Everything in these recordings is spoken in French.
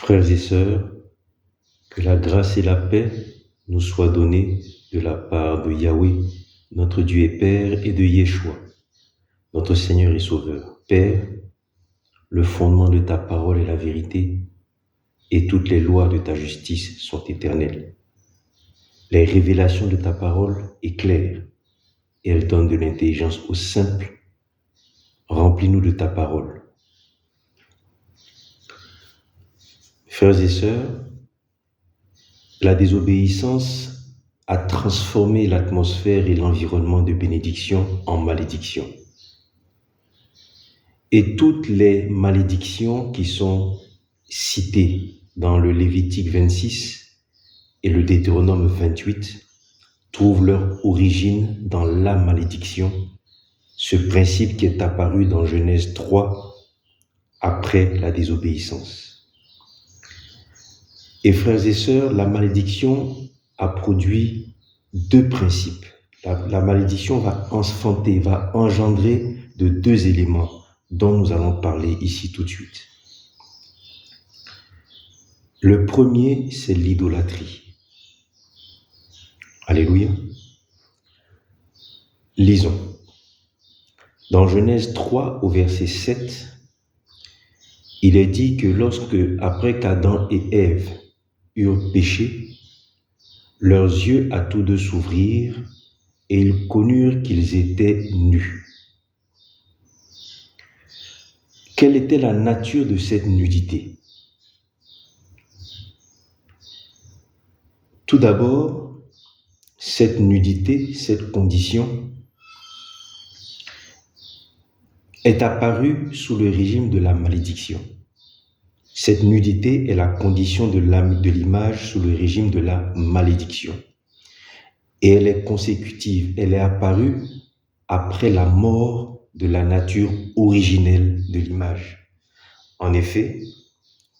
Frères et sœurs, que la grâce et la paix nous soient données de la part de Yahweh, notre Dieu et Père, et de Yeshua, notre Seigneur et Sauveur. Père, le fondement de ta parole est la vérité, et toutes les lois de ta justice sont éternelles. Les révélations de ta parole éclairent, et elles donnent de l'intelligence aux simples. Remplis-nous de ta parole. Frères et sœurs, la désobéissance a transformé l'atmosphère et l'environnement de bénédiction en malédiction. Et toutes les malédictions qui sont citées dans le Lévitique 26 et le Deutéronome 28 trouvent leur origine dans la malédiction, ce principe qui est apparu dans Genèse 3 après la désobéissance. Et frères et sœurs, la malédiction a produit deux principes. La malédiction va engendrer de deux éléments dont nous allons parler ici tout de suite. Le premier, c'est l'idolâtrie. Alléluia. Lisons. Dans Genèse 3 au verset 7, il est dit que après qu'Adam et Ève eurent péché, leurs yeux à tous deux s'ouvrirent et ils connurent qu'ils étaient nus. Quelle était la nature de cette nudité? Tout d'abord, cette nudité, cette condition est apparue sous le régime de la malédiction. Cette nudité est la condition de l'image sous le régime de la malédiction. Et elle est consécutive, elle est apparue après la mort de la nature originelle de l'image. En effet,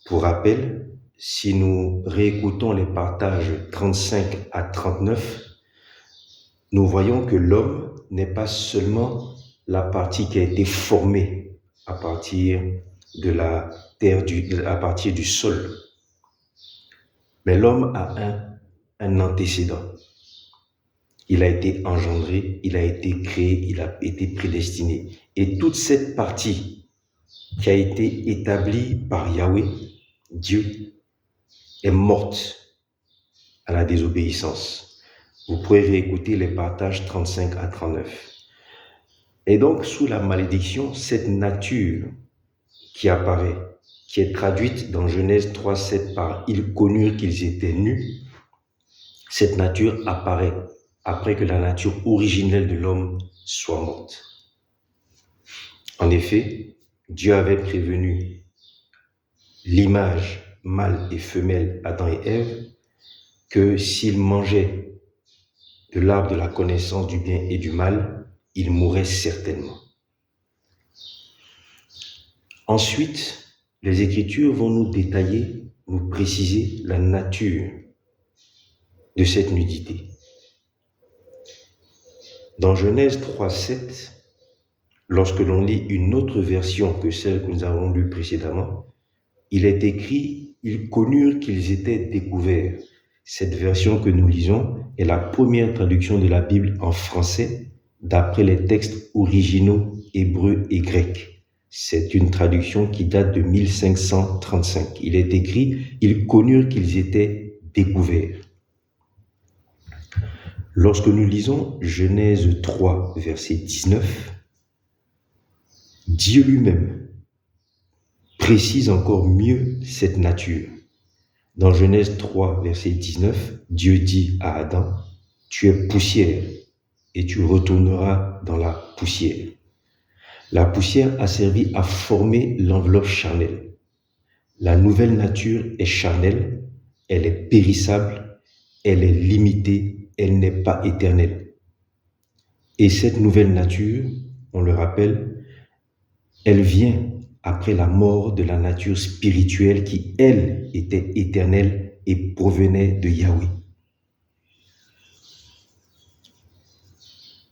pour rappel, si nous réécoutons les partages 35 à 39, nous voyons que l'homme n'est pas seulement la partie qui a été formée à partir de la terre, à partir du sol. Mais l'homme a un antécédent. Il a été engendré, il a été créé, il a été prédestiné. Et toute cette partie qui a été établie par Yahweh, Dieu, est morte à la désobéissance. Vous pouvez réécouter les partages 35 à 39. Et donc, sous la malédiction, cette nature qui apparaît, qui est traduite dans Genèse 3:7 par « ils connurent qu'ils étaient nus », cette nature apparaît après que la nature originelle de l'homme soit morte. En effet, Dieu avait prévenu l'image mâle et femelle, Adam et Ève, que s'ils mangeaient de l'arbre de la connaissance du bien et du mal, ils mourraient certainement. Ensuite, les Écritures vont nous détailler, nous préciser la nature de cette nudité. Dans Genèse 3:7, lorsque l'on lit une autre version que celle que nous avons lue précédemment, il est écrit « Ils connurent qu'ils étaient découverts ». Cette version que nous lisons est la première traduction de la Bible en français d'après les textes originaux hébreux et grecs. C'est une traduction qui date de 1535. Il est écrit « Ils connurent qu'ils étaient découverts ». Lorsque nous lisons Genèse 3, verset 19, Dieu lui-même précise encore mieux cette nature. Dans Genèse 3, verset 19, Dieu dit à Adam, « Tu es poussière et tu retourneras dans la poussière ». La poussière a servi à former l'enveloppe charnelle. La nouvelle nature est charnelle, elle est périssable, elle est limitée, elle n'est pas éternelle. Et cette nouvelle nature, on le rappelle, elle vient après la mort de la nature spirituelle qui, elle, était éternelle et provenait de Yahweh.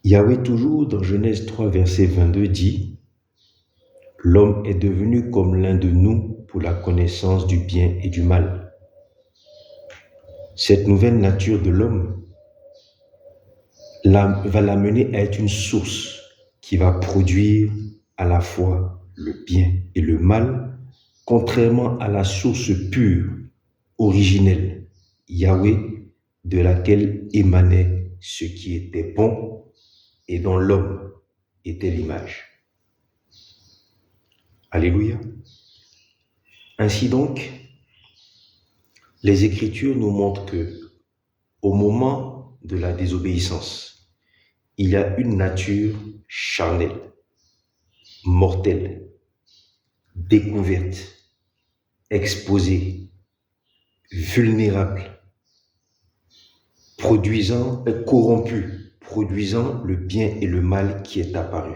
Yahweh, toujours dans Genèse 3, verset 22, dit « L'homme est devenu comme l'un de nous pour la connaissance du bien et du mal. Cette nouvelle nature de l'homme va l'amener à être une source qui va produire à la fois le bien et le mal, contrairement à la source pure, originelle, Yahweh, de laquelle émanait ce qui était bon et dont l'homme était l'image. Alléluia. Ainsi donc, les Écritures nous montrent que au moment de la désobéissance, il y a une nature charnelle, mortelle, découverte, exposée, vulnérable, corrompue, produisant le bien et le mal qui est apparu.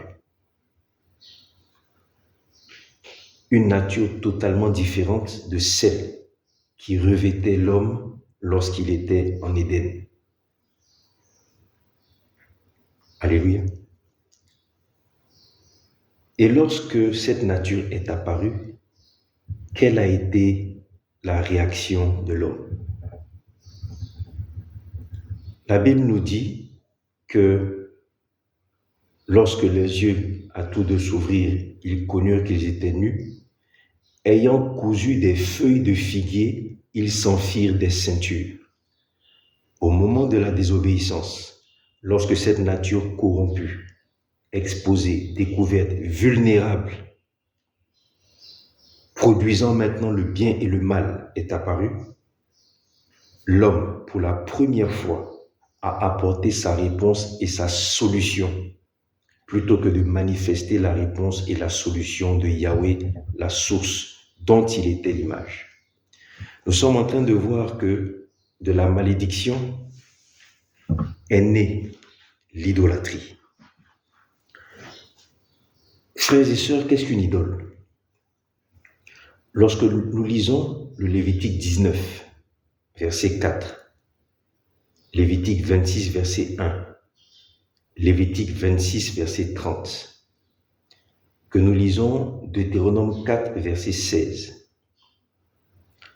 Une nature totalement différente de celle qui revêtait l'homme lorsqu'il était en Éden. Alléluia. Et lorsque cette nature est apparue, quelle a été la réaction de l'homme? La Bible nous dit que lorsque les yeux à tous deux s'ouvrirent, ils connurent qu'ils étaient nus. Ayant cousu des feuilles de figuier, ils s'en firent des ceintures. Au moment de la désobéissance, lorsque cette nature corrompue, exposée, découverte, vulnérable, produisant maintenant le bien et le mal est apparue, l'homme, pour la première fois, a apporté sa réponse et sa solution, plutôt que de manifester la réponse et la solution de Yahweh, la source dont il était l'image. Nous sommes en train de voir que de la malédiction est née l'idolâtrie. Frères et sœurs, qu'est-ce qu'une idole? Lorsque nous lisons le Lévitique 19, verset 4, Lévitique 26, verset 1, Lévitique 26, verset 30, que nous lisons Deutéronome 4, verset 16,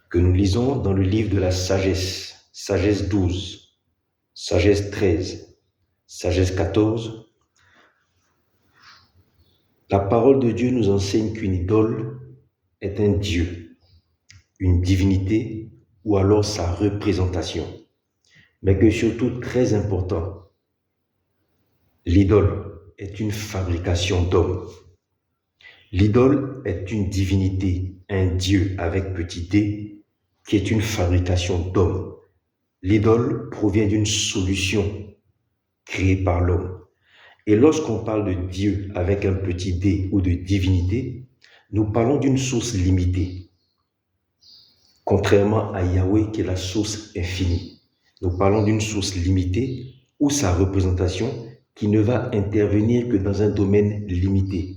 que nous lisons dans le livre de la sagesse, sagesse 12, sagesse 13, sagesse 14, la parole de Dieu nous enseigne qu'une idole est un Dieu, une divinité ou alors sa représentation. Mais que surtout, très important, l'idole est une fabrication d'homme. L'idole est une divinité, un Dieu avec petit d, qui est une fabrication d'homme. L'idole provient d'une solution créée par l'homme. Et lorsqu'on parle de Dieu avec un petit d ou de divinité, nous parlons d'une source limitée. Contrairement à Yahweh qui est la source infinie. Nous parlons d'une source limitée ou sa représentation qui ne va intervenir que dans un domaine limité.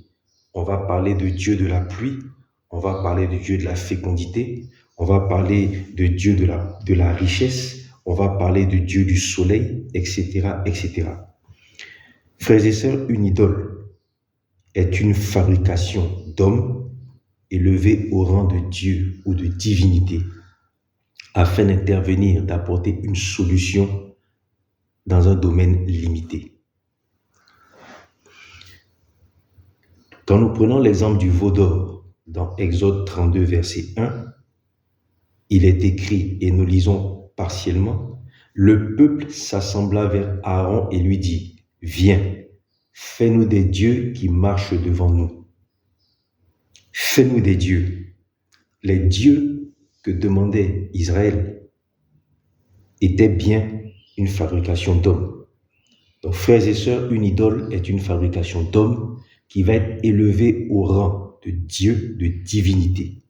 On va parler de Dieu de la pluie, on va parler de Dieu de la fécondité, on va parler de Dieu de la richesse, on va parler de Dieu du soleil, etc., etc. Frères et sœurs, une idole est une fabrication d'hommes élevés au rang de Dieu ou de divinité, afin d'intervenir, d'apporter une solution dans un domaine limité. Quand nous prenons l'exemple du veau d'or, dans Exode 32, verset 1, il est écrit, et nous lisons partiellement, « Le peuple s'assembla vers Aaron et lui dit, « Viens, fais-nous des dieux qui marchent devant nous. » Fais-nous des dieux. Les dieux que demandait Israël était bien une fabrication d'hommes. Donc, frères et sœurs, une idole est une fabrication d'hommes qui va être élevée au rang de Dieu, de divinité.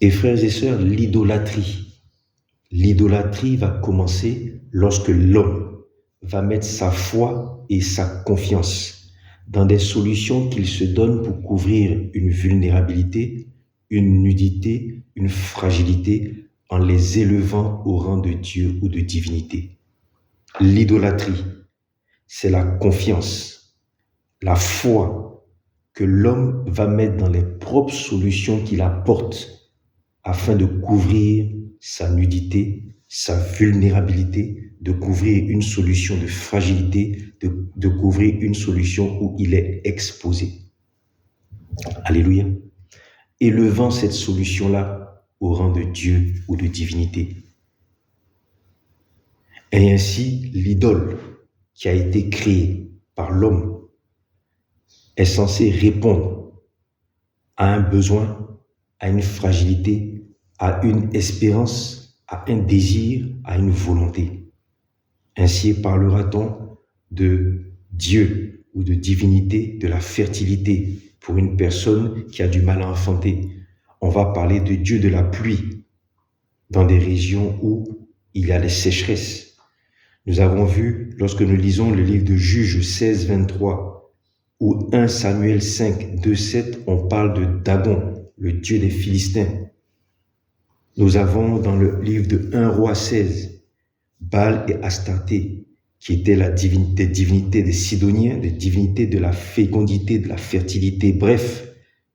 Et frères et sœurs, l'idolâtrie va commencer lorsque l'homme va mettre sa foi et sa confiance dans des solutions qu'il se donne pour couvrir une vulnérabilité, une nudité, une fragilité, en les élevant au rang de Dieu ou de divinité. L'idolâtrie, c'est la confiance, la foi que l'homme va mettre dans les propres solutions qu'il apporte afin de couvrir sa nudité, sa vulnérabilité, de couvrir une solution de fragilité, de couvrir une solution où il est exposé. Alléluia. Élevant cette solution-là au rang de Dieu ou de divinité. Et ainsi, l'idole qui a été créée par l'homme est censée répondre à un besoin, à une fragilité, à une espérance, à un désir, à une volonté. Ainsi parlera-t-on de Dieu ou de divinité, de la fertilité pour une personne qui a du mal à enfanter. On va parler de Dieu de la pluie dans des régions où il y a des sécheresses. Nous avons vu, lorsque nous lisons le livre de Juges 16, 23, ou 1 Samuel 5, 2, 7, on parle de Dagon, le Dieu des Philistins. Nous avons dans le livre de 1 Roi 16, Baal et Astarté, qui étaient la divinité des Sidoniens, des divinités de la fécondité, de la fertilité, bref,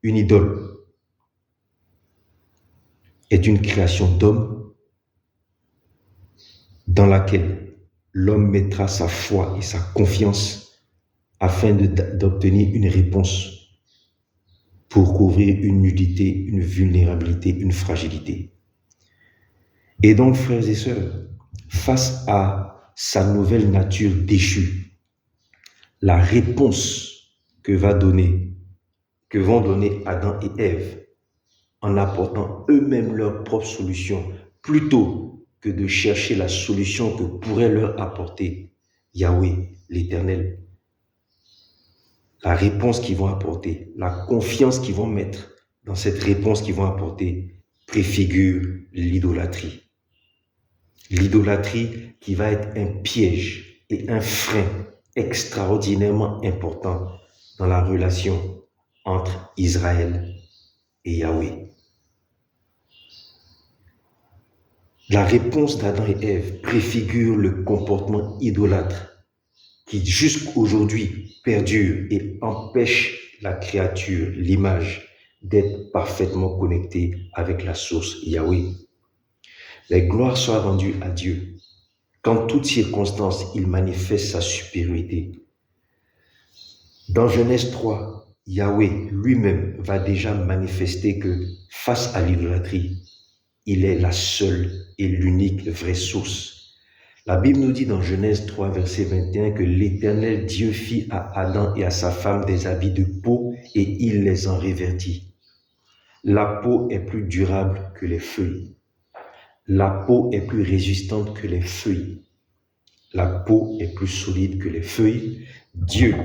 une idole est une création d'homme dans laquelle l'homme mettra sa foi et sa confiance afin d'obtenir une réponse pour couvrir une nudité, une vulnérabilité, une fragilité. Et donc, frères et sœurs, face à sa nouvelle nature déchue, la réponse que vont donner Adam et Ève en apportant eux-mêmes leur propre solution, plutôt que de chercher la solution que pourrait leur apporter Yahweh, l'Éternel. La réponse qu'ils vont apporter, la confiance qu'ils vont mettre dans cette réponse qu'ils vont apporter, préfigure l'idolâtrie. L'idolâtrie qui va être un piège et un frein extraordinairement important dans la relation entre Israël et Yahweh. La réponse d'Adam et Ève préfigure le comportement idolâtre qui jusqu'aujourd'hui perdure et empêche la créature, l'image, d'être parfaitement connectée avec la source Yahweh. Les gloires soient rendues à Dieu. Qu'en toutes circonstances, il manifeste sa supériorité. Dans Genèse 3, Yahweh lui-même va déjà manifester que face à l'idolâtrie, il est la seule et l'unique vraie source. La Bible nous dit dans Genèse 3, verset 21 que l'Éternel Dieu fit à Adam et à sa femme des habits de peau et il les en revêtit. La peau est plus durable que les feuilles. La peau est plus résistante que les feuilles. La peau est plus solide que les feuilles. Dieu,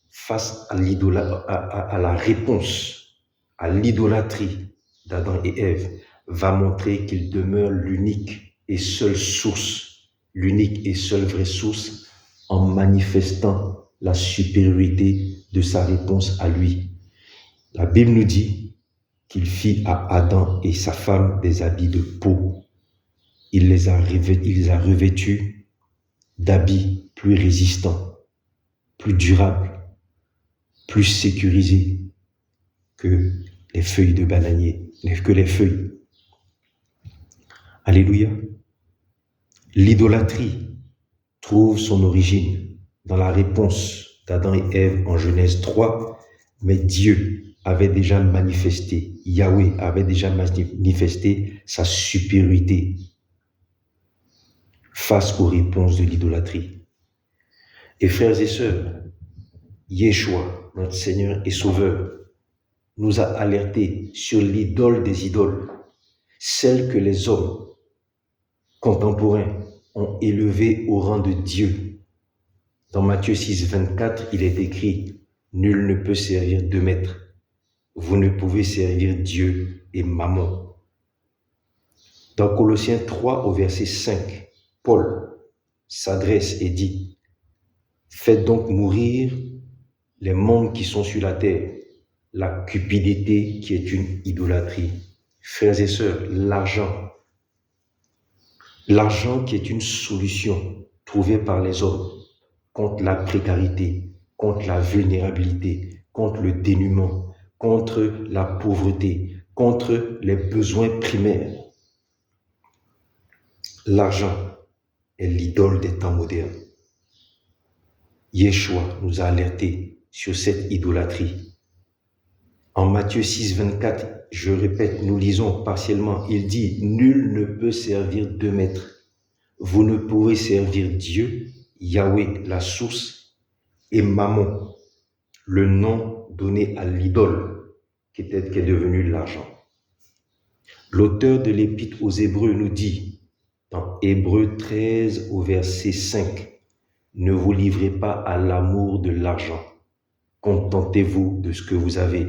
face à la réponse à l'idolâtrie d'Adam et Ève, va montrer qu'il demeure l'unique et seule source, l'unique et seule vraie source, en manifestant la supériorité de sa réponse à lui. La Bible nous dit qu'il fit à Adam et sa femme des habits de peau. Il les a revêtus d'habits plus résistants, plus durables, plus sécurisés que les feuilles de bananier, que les feuilles. Alléluia. L'idolâtrie trouve son origine dans la réponse d'Adam et Ève en Genèse 3, mais Dieu avait déjà manifesté, Yahweh avait déjà manifesté sa supériorité face aux réponses de l'idolâtrie. Et frères et sœurs, Yeshua, notre Seigneur et Sauveur, nous a alertés sur l'idole des idoles, celle que les hommes contemporains ont élevée au rang de Dieu. Dans Matthieu 6, 24, il est écrit « Nul ne peut servir deux maîtres. Vous ne pouvez servir Dieu et Mammon. » Dans Colossiens 3, au verset 5, Paul s'adresse et dit « Faites donc mourir les mondes qui sont sur la terre, la cupidité qui est une idolâtrie. » Frères et sœurs, l'argent qui est une solution trouvée par les hommes contre la précarité, contre la vulnérabilité, contre le dénuement, contre la pauvreté, contre les besoins primaires. L'argent est l'idole des temps modernes. Yeshua nous a alertés sur cette idolâtrie. En Matthieu 6, 24, je répète, nous lisons partiellement, il dit « Nul ne peut servir deux maîtres. Vous ne pouvez servir Dieu, Yahweh, la source, et Mammon, le nom donné à l'idole qui est devenu l'argent. » L'auteur de l'Épître aux Hébreux nous dit, dans Hébreux 13 au verset 5, « Ne vous livrez pas à l'amour de l'argent. Contentez-vous de ce que vous avez,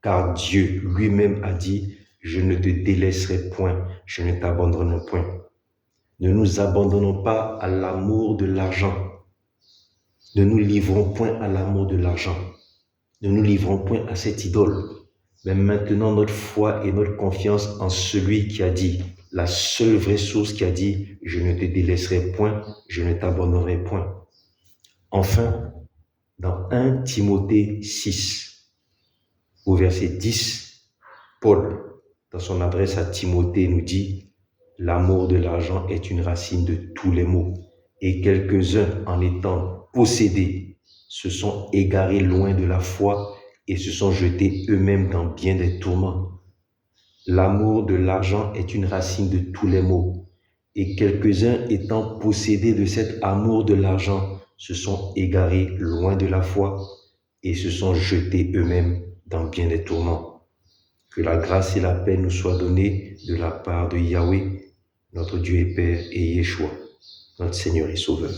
car Dieu lui-même a dit, « Je ne te délaisserai point, je ne t'abandonnerai point. » Ne nous abandonnons pas à l'amour de l'argent. Ne nous livrons point à l'amour de l'argent. Ne nous livrons point à cette idole. Mais maintenant, notre foi et notre confiance en celui qui a dit, la seule vraie source qui a dit, « Je ne te délaisserai point, je ne t'abandonnerai point. » Enfin, dans 1 Timothée 6, au verset 10, Paul, dans son adresse à Timothée, nous dit « L'amour de l'argent est une racine de tous les maux, et quelques-uns, en étant possédés, se sont égarés loin de la foi et se sont jetés eux-mêmes dans bien des tourments. L'amour de l'argent est une racine de tous les maux, et quelques-uns, étant possédés de cet amour de l'argent, se sont égarés loin de la foi et se sont jetés eux-mêmes dans bien des tourments. Que la grâce et la paix nous soient données de la part de Yahweh, notre Dieu et Père, et Yeshua, notre Seigneur et Sauveur.